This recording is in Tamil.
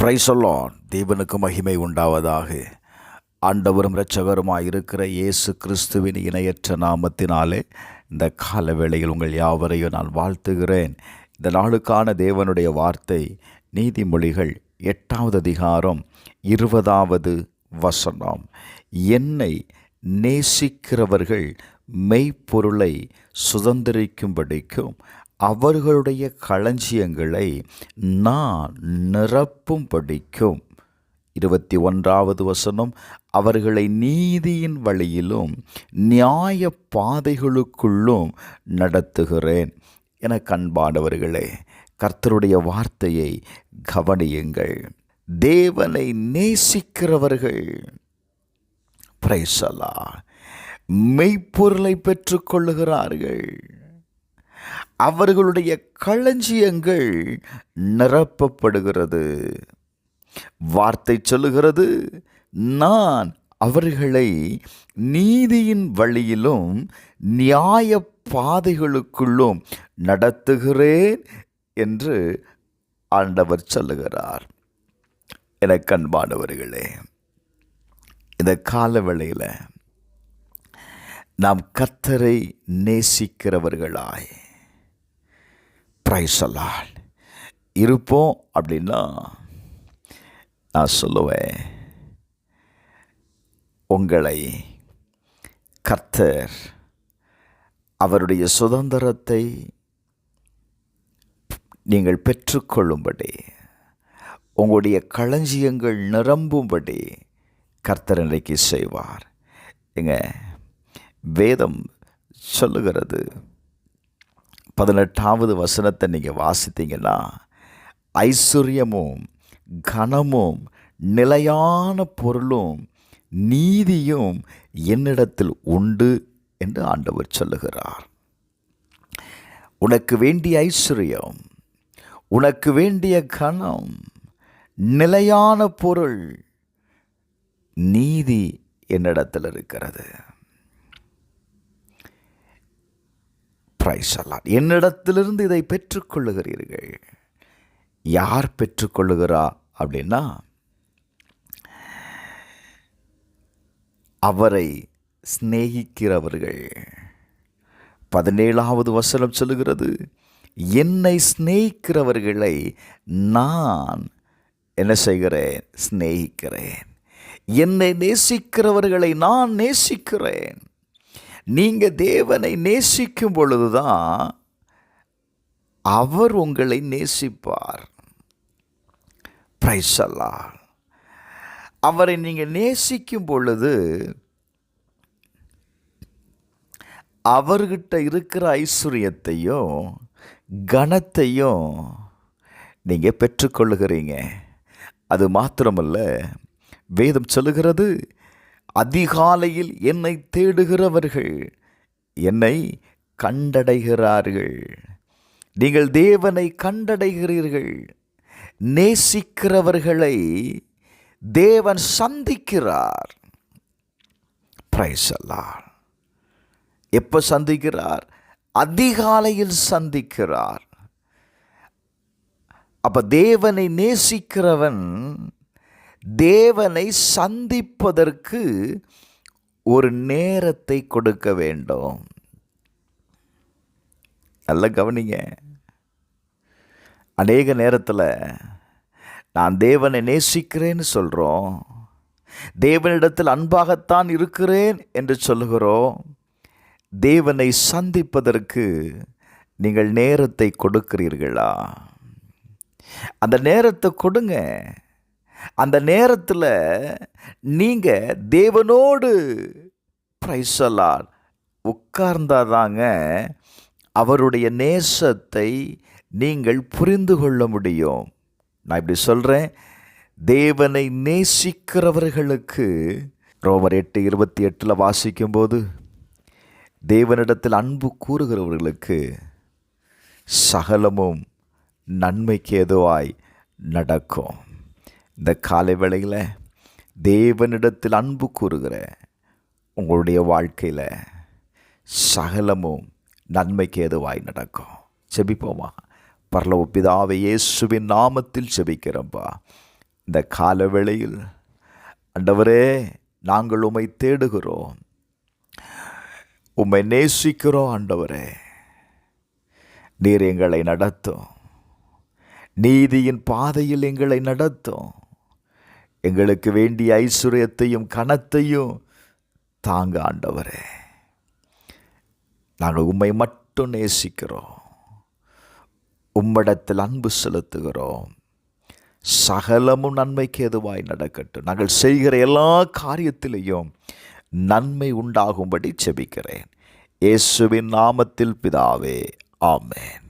Price the Lord. தேவனுக்கு மகிமை உண்டாவதாக. ஆண்டவரும் இரட்சகருமாய் இருக்கிற இயேசு கிறிஸ்துவின் இணையற்ற நாமத்தினாலே இந்த கால வேளையில் உங்கள் யாவரையும் நான் வாழ்த்துகிறேன். இந்த நாளுக்கான தேவனுடைய வார்த்தை நீதிமொழிகள் 8வது அதிகாரம் 20வது வசனம். என்னை நேசிக்கிறவர்கள் மெய்ப்பொருளை சுதந்திரிக்கும்படிக்கும் அவர்களுடைய களஞ்சியங்களை நான் நிரப்பும்படிக்கும். 21வது வசனம். அவர்களை நீதியின் வழியிலும் நியாய பாதைகளுக்குள்ளும் நடத்துகிறேன். என அன்பானவர்களே, கர்த்தருடைய வார்த்தையை கவனியுங்கள். தேவனை நேசிக்கிறவர்கள் பிரைஸ் தி லார்ட் மெய்ப்பொருளை பெற்றுக்கொள்ளுகிறார்கள். அவர்களுடைய களஞ்சியங்கள் நிரப்பப்படுகிறது. வார்த்தை சொல்லுகிறது, நான் அவர்களை நீதியின் வழியிலும் நியாய பாதைகளுக்குள்ளும் நடத்துகிறேன் என்று ஆண்டவர் சொல்லுகிறார். எனக்கு அன்பானவர்களே, இந்த காலவேளையில் நாம் கர்த்தரை நேசிக்கிறவர்களாய் பிரைஸ் தி லார்ட் இருப்போம் அப்படின்னா, நான் சொல்லுவேன், உங்களை கர்த்தர் அவருடைய சுதந்திரத்தை நீங்கள் பெற்றுக்கொள்ளும்படி, உங்களுடைய களஞ்சியங்கள் நிரம்பும்படி கர்த்தர் இன்றைக்கு செய்வார். எங்க வேதம் சொல்லுகிறது, 18வது வசனத்தை நீங்கள் வாசித்தீங்கன்னா, ஐஸ்வர்யமும் கனமும் நிலையான பொருளும் நீதியும் என்னிடத்தில் உண்டு என்று ஆண்டவர் சொல்லுகிறார். உனக்கு வேண்டிய ஐஸ்வர்யம், உனக்கு வேண்டிய கனம், நிலையான பொருள், நீதி என்னிடத்தில் இருக்கிறது. Praise the lord. என்னிடத்திலிருந்து இதை பெற்றுக்கொள்ளுகிறீர்கள். யார் பெற்றுக்கொள்ளுகிறா அப்படின்னா, அவரை சிநேகிக்கிறவர்கள். 17வது வசனம் சொல்லுகிறது, என்னை சிநேகிக்கிறவர்களை நான் என்ன செய்கிறேன்? சிநேகிக்கிறேன். என்னை நேசிக்கிறவர்களை நான் நேசிக்கிறேன். நீங்கள் தேவனை நேசிக்கும் பொழுதுதான் அவர் உங்களை நேசிப்பார். Price the Lord. அவரை நீங்கள் நேசிக்கும் பொழுது அவர்கிட்ட இருக்கிற ஐஸ்வர்யத்தையும் கனத்தையும் நீங்கள் பெற்றுக்கொள்ளுகிறீங்க. அது மாத்திரமல்ல, வேதம் சொல்லுகிறது, அதிகாலையில் என்னை தேடுகிறவர்கள் என்னை கண்டடைகிறார்கள். நீங்கள் தேவனை கண்டடைகிறீர்கள். நேசிக்கிறவர்களை தேவன் சந்திக்கிறார். Price the Lord. எப்போ சந்திக்கிறார்? அதிகாலையில் சந்திக்கிறார். அப்ப தேவனை நேசிக்கிறவன் தேவனை சந்திப்பதற்கு ஒரு நேரத்தை கொடுக்க வேண்டும். நல்லா கவனிங்க. அநேக நேரத்தில் நான் தேவனை நேசிக்கிறேன்னு சொல்கிறோம், தேவனிடத்தில் அன்பாகத்தான் இருக்கிறேன் என்று சொல்லுகிறோம். தேவனை சந்திப்பதற்கு நீங்கள் நேரத்தை கொடுக்கிறீர்களா? அந்த நேரத்தை கொடுங்க. அந்த நேரத்தில் நீங்கள் தேவனோடு பிரைஸ் தி லார்ட் உட்கார்ந்தாதாங்க அவருடைய நேசத்தை நீங்கள் புரிந்து கொள்ள முடியும். நான் இப்படி சொல்கிறேன், தேவனை நேசிக்கிறவர்களுக்கு ரோமர் 8:28 வாசிக்கும்போது, தேவனிடத்தில் அன்பு கூறுகிறவர்களுக்கு சகலமும் நன்மைக்கு ஏதுவாய் நடக்கும். இந்த காலை வேளையில் தேவனிடத்தில் அன்பு கூறுகிற உங்களுடைய வாழ்க்கையில் சகலமும் நன்மைக்கு ஏதுவாய் நடக்கும். செபிப்போமா. பரலோக பிதாவே, இயேசுவின் நாமத்தில் செபிக்கிறோம்பா. இந்த காலவேளையில் ஆண்டவரே, நாங்கள் உம்மை தேடுகிறோம், உம்மை நேசிக்கிறோம். ஆண்டவரே, நீர் எங்களை நடத்தும், நீதியின் பாதையில் எங்களை நடத்தும். எங்களுக்கு வேண்டிய ஐஸ்வர்யத்தையும் கனத்தையும் தாங்க ஆண்டவரே. நாங்கள் உம்மை மட்டும் நேசிக்கிறோம், உம்மிடத்தில் அன்பு செலுத்துகிறோம். சகலமும் நன்மைக்கு எதுவாய் நடக்கட்டும். நாங்கள் செய்கிற எல்லா காரியத்திலையும் நன்மை உண்டாகும்படி ஜெபிக்கிறேன். இயேசுவின் நாமத்தில் பிதாவே, ஆமென்.